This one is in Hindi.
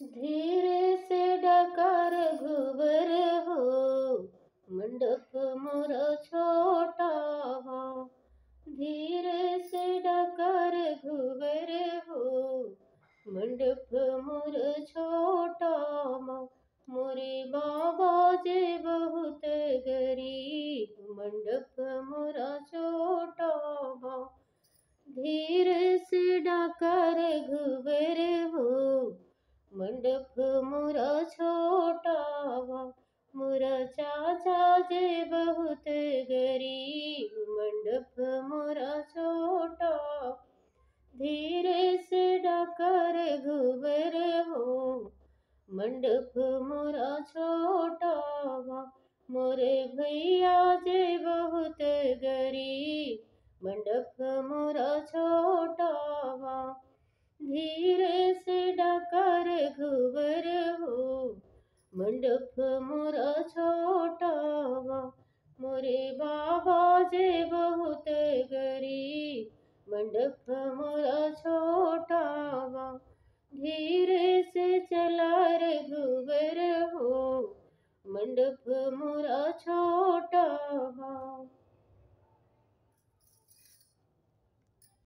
धीरे से डकर घुबर हो, मंडप मोरा छोटा हो। धीरे से डकर घुबर हो, मंडप मोर छोटा माँ। मोरे बाबा जे बहुत गरीब, मंडप मोरा छोटा माँ। धीरे से डकर घुबर हो, मंडप मोरा छोटा बा। मोरा चाचा जे बहुत गरीब, मंडप मोरा छोटा। धीरे से डकर घुबर हो, मंडप मोरा छोटा बा। मोरे भैया जे बहुत गरीब, मंडप मोरा छोटा बा। धीरे से डकर घुबर हो, मंडप मोरा छोटा बा। मोरे बाबा जे बहुत गरीब, मंडप मोरा छोटा बा। धीरे से चला रे घुबर हो, मंडप मोरा छोटा बा।